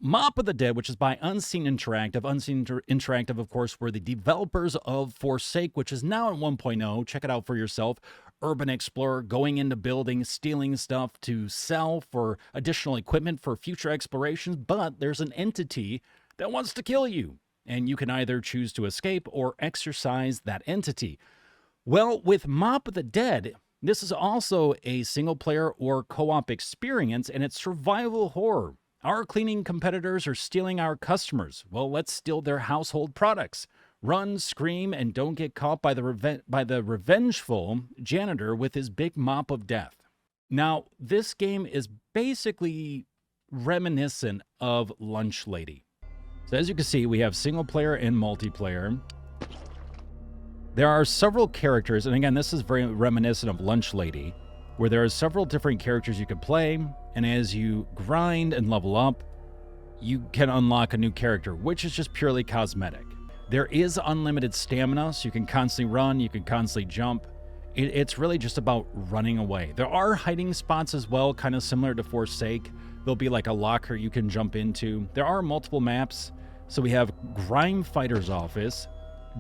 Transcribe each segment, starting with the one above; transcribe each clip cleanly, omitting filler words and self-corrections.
Mop of the Dead, which is by Unseen Interactive. Unseen Interactive, of course, were the developers of Forsake, which is now at 1.0. Check it out for yourself. Urban explorer, going into buildings, stealing stuff to sell for additional equipment for future explorations, but there's an entity that wants to kill you, and you can either choose to escape or exorcise that entity. Well, with Mop of the Dead, this is also a single-player or co-op experience, and it's survival horror. Our cleaning competitors are stealing our customers. Well, let's steal their household products. Run, scream, and don't get caught by the revengeful janitor with his big mop of death. Now, this game is basically reminiscent of Lunch Lady. So as you can see, we have single player and multiplayer. There are several characters, and again, this is very reminiscent of Lunch Lady, where there are several different characters you can play, and as you grind and level up, you can unlock a new character, which is just purely cosmetic. There is unlimited stamina, so you can constantly run, you can constantly jump. It's really just about running away. There are hiding spots as well, kind of similar to Forsake. There'll be like a locker you can jump into. There are multiple maps. So we have Grime Fighter's Office,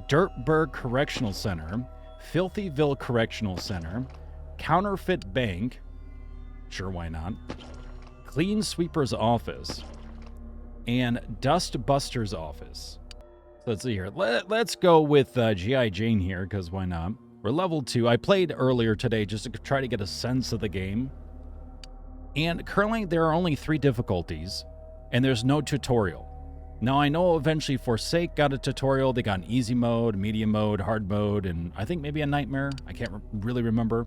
Dirtburg Correctional Center, Filthyville Correctional Center, Counterfeit Bank, sure, why not, Clean Sweeper's Office, and Dust Buster's Office. So let's see here. Let's go with G.I. Jane here, because why not? We're level 2. I played earlier today just to try to get a sense of the game. And currently there are only 3 difficulties, and there's no tutorial. Now, I know eventually Forsake got a tutorial. They got an easy mode, medium mode, hard mode, and I think maybe a nightmare. I can't really remember.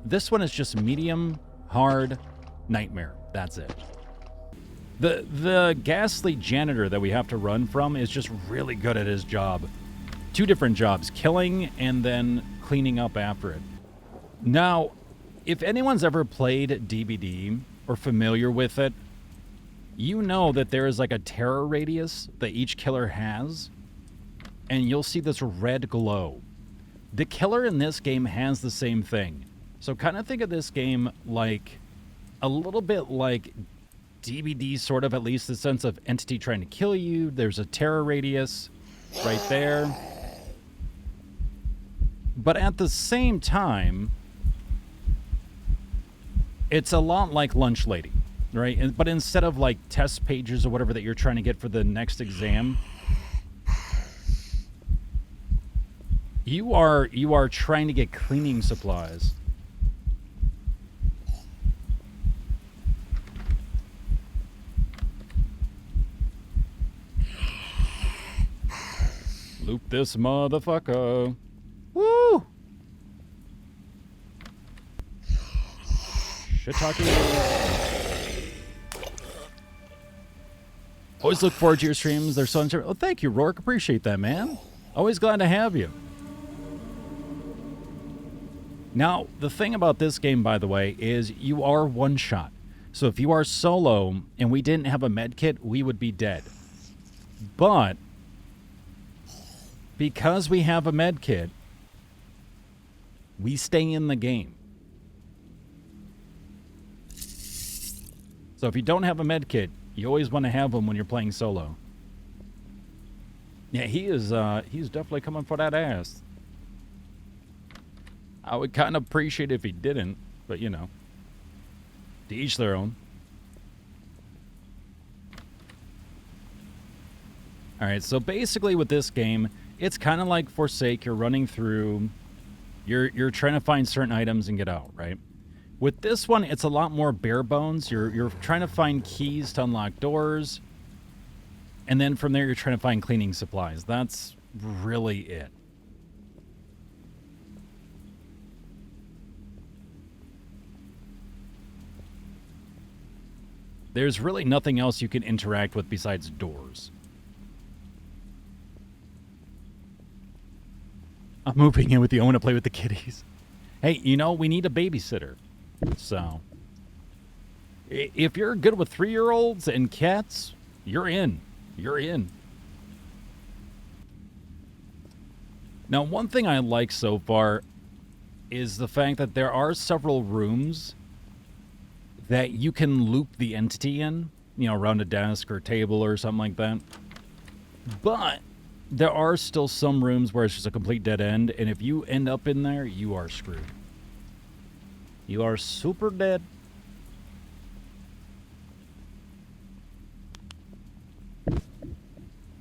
This one is just medium, hard, nightmare. That's it. The ghastly janitor that we have to run from is just really good at his job. 2 different jobs, killing and then cleaning up after it. Now, if anyone's ever played DBD or familiar with it, you know that there is like a terror radius that each killer has, and you'll see this red glow. The killer in this game has the same thing. So kind of think of this game like a little bit like DBD, sort of, at least the sense of entity trying to kill you. There's a terror radius right there. But at the same time, it's a lot like Lunch Lady, right? But instead of like test pages or whatever that you're trying to get for the next exam, you are trying to get cleaning supplies. Loop this motherfucker. Woo! Shiitake. Always look forward to your streams. They're so interesting. Oh, thank you, Rourke. Appreciate that, man. Always glad to have you. Now, the thing about this game, by the way, is you are one shot. So if you are solo and we didn't have a med kit, we would be dead. But because we have a med kit, we stay in the game. So if you don't have a med kit, you always want to have them when you're playing solo. Yeah, he's definitely coming for that ass. I would kind of appreciate it if he didn't, but you know, to each their own. All right, so basically with this game, it's kind of like Forsake. You're running through, you're trying to find certain items and get out, right? With this one, it's a lot more bare bones. You're trying to find keys to unlock doors, and then from there, you're trying to find cleaning supplies. That's really it. There's really nothing else you can interact with besides doors. I'm moving in with you. I want to play with the kitties. Hey, you know, we need a babysitter. So, if you're good with 3-year-olds and cats, you're in. You're in. Now, one thing I like so far is the fact that there are several rooms that you can loop the entity in. you know, around a desk or table or something like that. But there are still some rooms where it's just a complete dead end, and if you end up in there, you are screwed. You are super dead.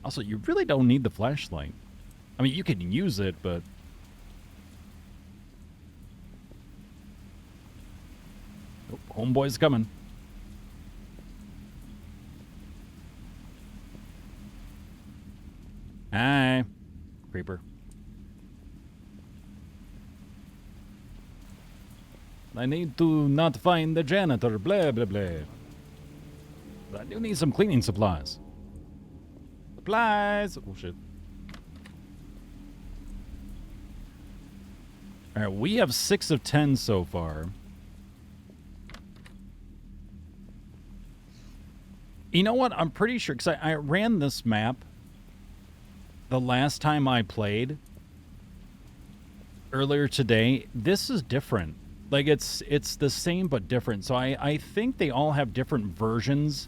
Also, you really don't need the flashlight. I mean, you can use it, but... Oh, homeboy's coming. Hi, creeper. I need to not find the janitor, blah, blah, blah. But I do need some cleaning supplies. Supplies! Oh, shit. Alright, we have 6 of 10 so far. You know what? I'm pretty sure, because I ran this map the last time I played earlier today. This is different. Like, it's the same but different. So I think they all have different versions.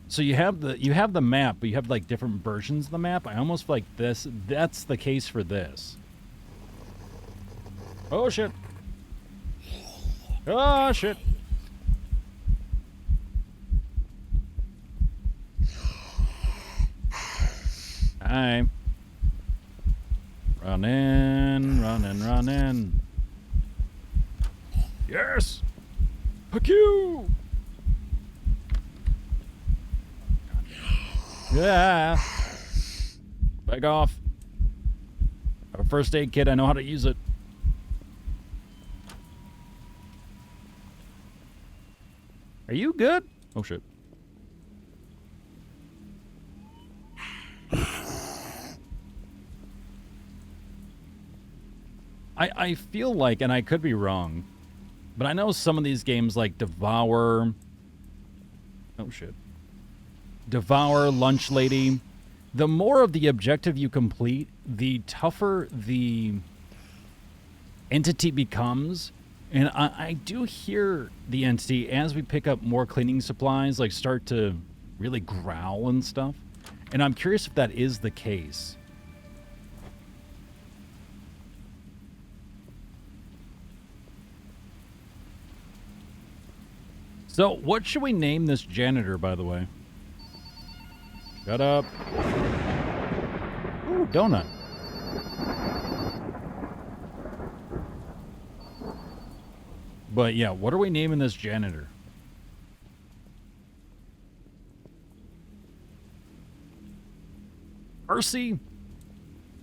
So you have the map, but you have like different versions of the map. I almost feel like that's the case for this. Oh shit. Oh shit. Hi. Run in, run in, run in. Yes! Fuck you! Yeah! Back off. I have a first aid kit, I know how to use it. Are you good? Oh shit. I feel like, and I could be wrong, but I know some of these games like Devour... Oh, shit. Devour, Lunch Lady. The more of the objective you complete, the tougher the entity becomes. And I do hear the entity, as we pick up more cleaning supplies, like start to really growl and stuff. And I'm curious if that is the case. So, what should we name this janitor, by the way? Shut up. Ooh, donut. But yeah, what are we naming this janitor? Percy?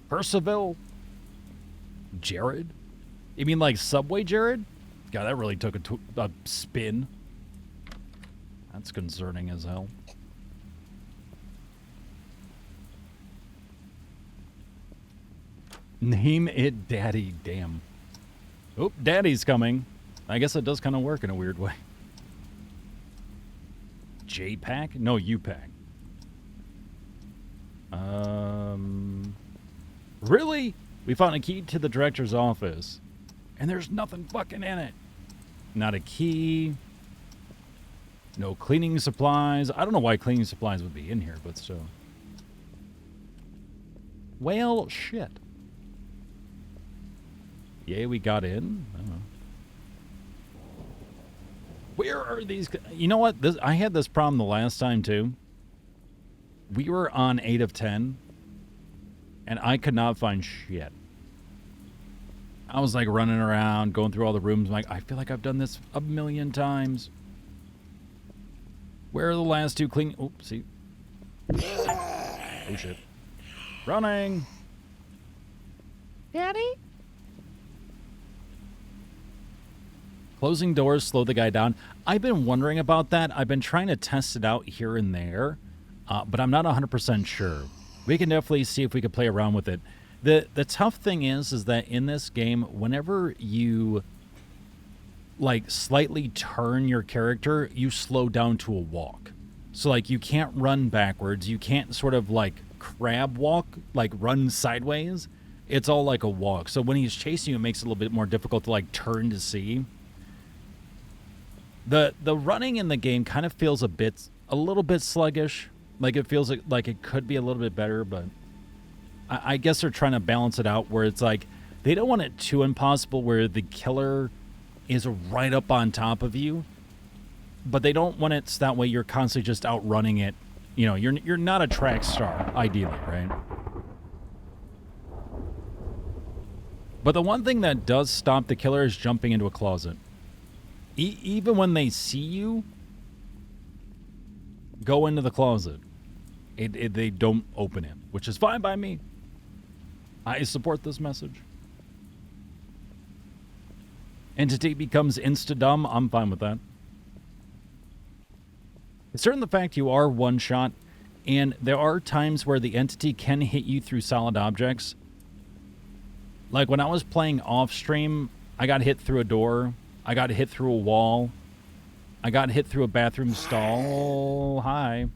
Percival? Jared? You mean like Subway Jared? God, that really took a spin. That's concerning as hell. Name it Daddy, damn. Oh, Daddy's coming. I guess it does kind of work in a weird way. J-Pack? No, U-Pack. Really? We found a key to the director's office. And there's nothing fucking in it. Not a key. No cleaning supplies. I don't know why cleaning supplies would be in here, but still. Well, shit. Yay, we got in. I don't know. Where are these? You know what? I had this problem the last time, too. We were on 8 of 10, and I could not find shit. I was, like, running around, going through all the rooms. I'm like, I feel like I've done this a million times. Where are the last 2 clean... Oh, see. Oh, shit. Running! Daddy? Closing doors slow the guy down. I've been wondering about that. I've been trying to test it out here and there, but I'm not 100% sure. We can definitely see if we can play around with it. The tough thing is that in this game, whenever you like slightly turn your character, you slow down to a walk. So like you can't run backwards. You can't sort of like crab walk, like run sideways. It's all like a walk. So when he's chasing you, it makes it a little bit more difficult to like turn to see. The running in the game kind of feels a little bit sluggish. Like it feels like it could be a little bit better, but I guess they're trying to balance it out where it's like they don't want it too impossible where the killer is right up on top of you, but they don't want it so that way you're constantly just outrunning it. You know, you're not a track star, ideally, right? But the one thing that does stop the killer is jumping into a closet. Even when they see you, go into the closet. They don't open it, which is fine by me. I support this message. Entity becomes insta-dumb. I'm fine with that. It's certain the fact you are one shot, and there are times where the entity can hit you through solid objects. Like when I was playing off stream, I got hit through a door. I got hit through a wall. I got hit through a bathroom stall. Hi.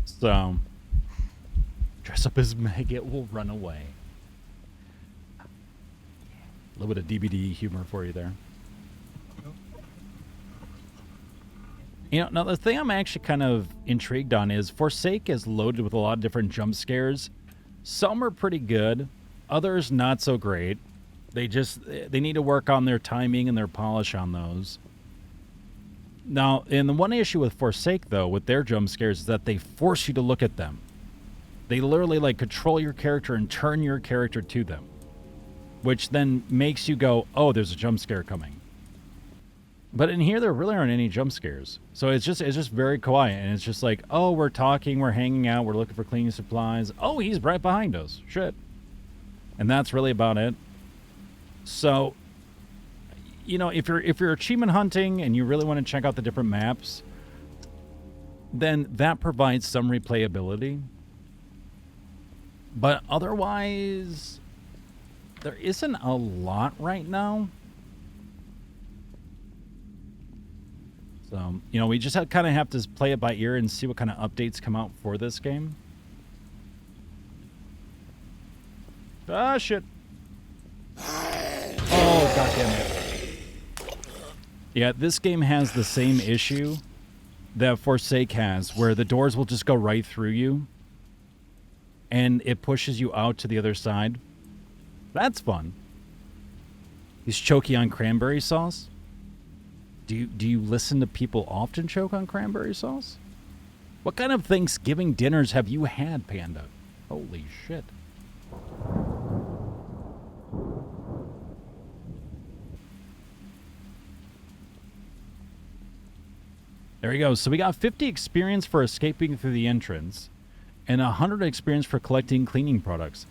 So, dress up as Meg, it will run away. A little bit of DBD humor for you there. You know, now the thing I'm actually kind of intrigued on is Forsake is loaded with a lot of different jump scares. Some are pretty good, others not so great. They need to work on their timing and their polish on those. Now, and the one issue with Forsake, though, with their jump scares is that they force you to look at them. They literally, like, control your character and turn your character to them, which then makes you go, oh, there's a jump scare coming. But in here, there really aren't any jump scares. So it's just very quiet, and it's just like, oh, we're talking, we're hanging out, we're looking for cleaning supplies. Oh, he's right behind us. Shit. And that's really about it. So, you know, if you're achievement hunting and you really want to check out the different maps, then that provides some replayability. But otherwise, there isn't a lot right now. So, you know, we just kind of have to play it by ear and see what kind of updates come out for this game. Ah, shit. Oh, goddammit. Yeah, this game has the same issue that Forsake has, where the doors will just go right through you, and it pushes you out to the other side. That's fun. He's choky on cranberry sauce. Do you listen to people often choke on cranberry sauce? What kind of Thanksgiving dinners have you had, Panda? Holy shit. There you go. So we got 50 experience for escaping through the entrance and 100 experience for collecting cleaning products.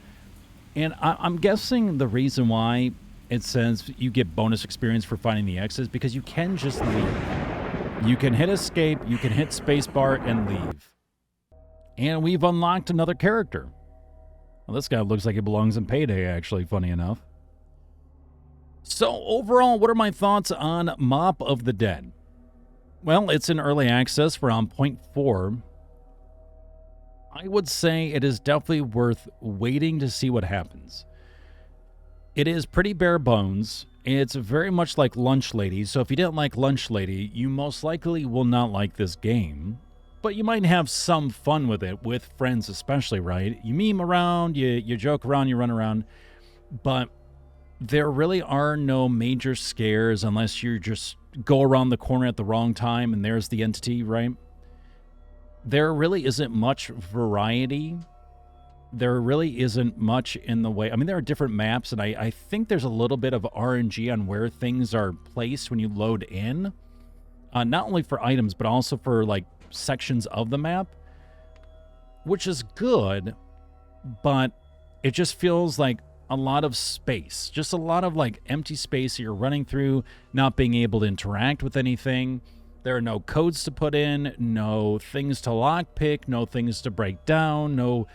And I'm guessing the reason why it says you get bonus experience for finding the X's because you can just leave. You can hit escape, you can hit spacebar and leave. And we've unlocked another character. Well, this guy looks like he belongs in Payday, actually, funny enough. So overall, what are my thoughts on Mop of the Dead? Well, it's in early access. We're on 0.4. I would say it is definitely worth waiting to see what happens. It is pretty bare bones. It's very much like Lunch Lady, so if you didn't like Lunch Lady, you most likely will not like this game. But you might have some fun with it, with friends especially, right? You meme around, you joke around, you run around, but there really are no major scares unless you just go around the corner at the wrong time and there's the entity, right? There really isn't much variety. There really isn't much in the way. I mean, there are different maps, and I think there's a little bit of RNG on where things are placed when you load in. Not only for items, but also for, like, sections of the map, which is good, but it just feels like a lot of space. Just a lot of, like, empty space that you're running through, not being able to interact with anything. There are no codes to put in, no things to lockpick, no things to break down, no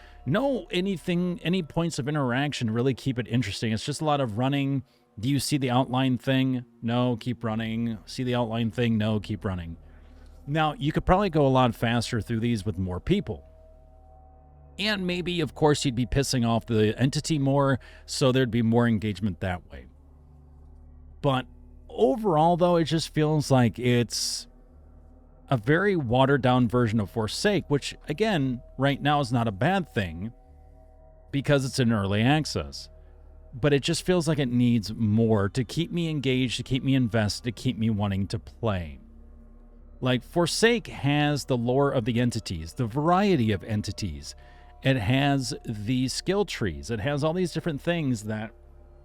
anything, any points of interaction to really keep it interesting. It's just a lot of running. Do you see the outline thing? No, keep running. See the outline thing? No, keep running. Now, you could probably go a lot faster through these with more people. And maybe, of course, you'd be pissing off the entity more, so there'd be more engagement that way. But overall, though, it just feels like it's a very watered-down version of Forsake, which, again, right now is not a bad thing because it's in early access. But it just feels like it needs more to keep me engaged, to keep me invested, to keep me wanting to play. Like, Forsake has the lore of the entities, the variety of entities. It has the skill trees. It has all these different things that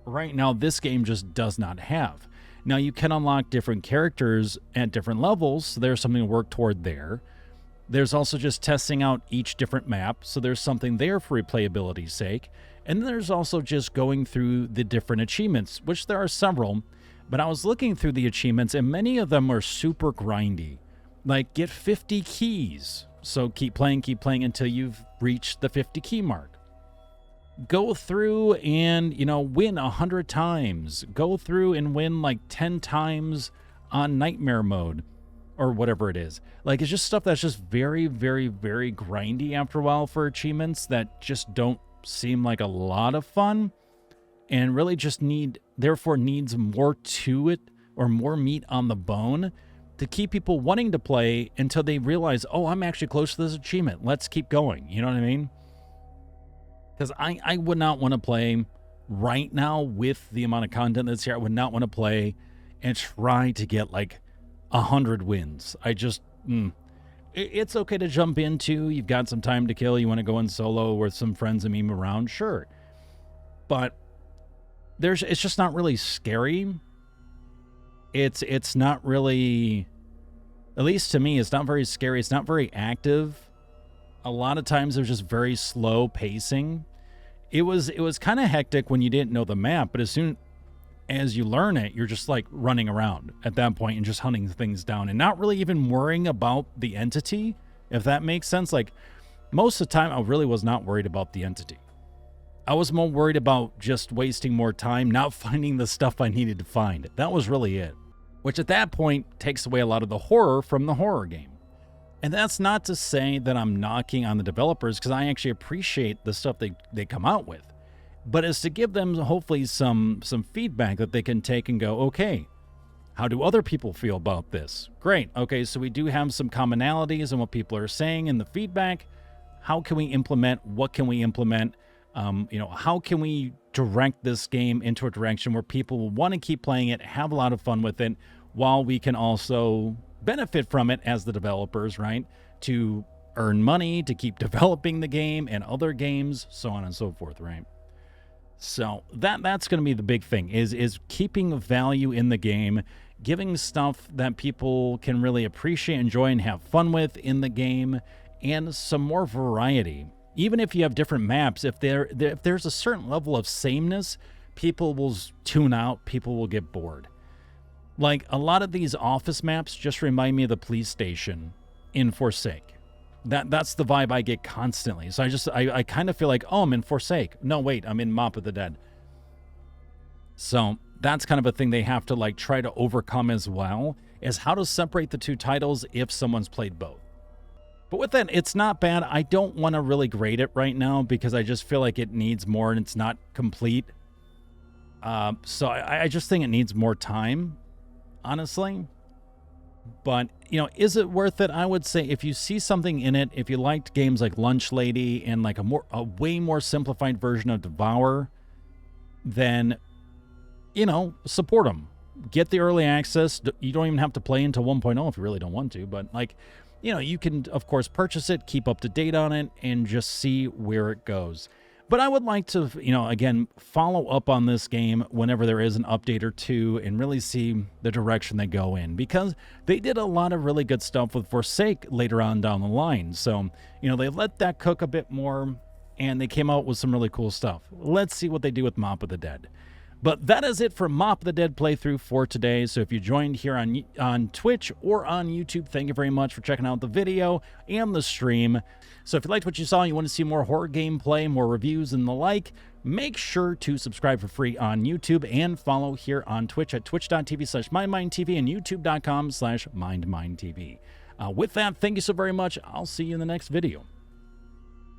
right now this game just does not have. Now, you can unlock different characters at different levels, so there's something to work toward there. There's also just testing out each different map, so there's something there for replayability's sake. And then there's also just going through the different achievements, which there are several, but I was looking through the achievements, and many of them are super grindy. Like, get 50 keys, so keep playing until you've reached the 50 key mark. Go through and, win 100 times. Go through and win like 10 times on nightmare mode or whatever it is. Like, it's just stuff that's just very, very, very grindy after a while for achievements that just don't seem like a lot of fun and really just therefore needs more to it or more meat on the bone to keep people wanting to play until they realize, oh, I'm actually close to this achievement. Let's keep going. You know what I mean? Because I would not want to play right now with the amount of content that's here. I would not want to play and try to get like 100 wins. It's okay to jump into. You've got some time to kill. You want to go in solo with some friends and meme around, sure. But it's just not really scary. It's not really, at least to me, it's not very scary. It's not very active. A lot of times there's just very slow pacing. It was kind of hectic when you didn't know the map, but as soon as you learn it, you're just like running around at that point and just hunting things down and not really even worrying about the entity, if that makes sense. Like, most of the time I really was not worried about the entity. I was more worried about just wasting more time not finding the stuff I needed to find. That was really it, which at that point takes away a lot of the horror from the horror game. And that's not to say that I'm knocking on the developers, because I actually appreciate the stuff they come out with. But it's to give them hopefully some feedback that they can take and go, okay, how do other people feel about this? Great. Okay, so we do have some commonalities in what people are saying in the feedback. How can we implement? What can we implement? How can we direct this game into a direction where people will want to keep playing it, have a lot of fun with it, while we can also benefit from it as the developers, right? To earn money, to keep developing the game and other games, so on and so forth, right? So that's going to be the big thing, is keeping value in the game, giving stuff that people can really appreciate, enjoy, and have fun with in the game, and some more variety. Even if you have different maps, if there's a certain level of sameness, people will tune out, people will get bored. Like, a lot of these office maps just remind me of the police station in Forsake. That's the vibe I get constantly. So I kind of feel like, oh, I'm in Forsake. No, wait, I'm in Mop of the Dead. So that's kind of a thing they have to like try to overcome as well, is how to separate the two titles if someone's played both. But with that, it's not bad. I don't want to really grade it right now because I just feel like it needs more and it's not complete. So I just think it needs more time, honestly. But, is it worth it? I would say if you see something in it, if you liked games like Lunch Lady and like a way more simplified version of Devour, then, support them. Get the early access. You don't even have to play into 1.0 if you really don't want to. But, you can, of course, purchase it, keep up to date on it, and just see where it goes. But I would like to, again, follow up on this game whenever there is an update or two and really see the direction they go in, because they did a lot of really good stuff with Forsake later on down the line. So, they let that cook a bit more and they came out with some really cool stuff. Let's see what they do with Mop of the Dead. But that is it for Mop of the Dead playthrough for today. So if you joined here on Twitch or on YouTube, thank you very much for checking out the video and the stream. So if you liked what you saw and you want to see more horror gameplay, more reviews and the like, make sure to subscribe for free on YouTube and follow here on Twitch at twitch.tv/MindMineTV and youtube.com/MindMineTV. With that, thank you so very much. I'll see you in the next video.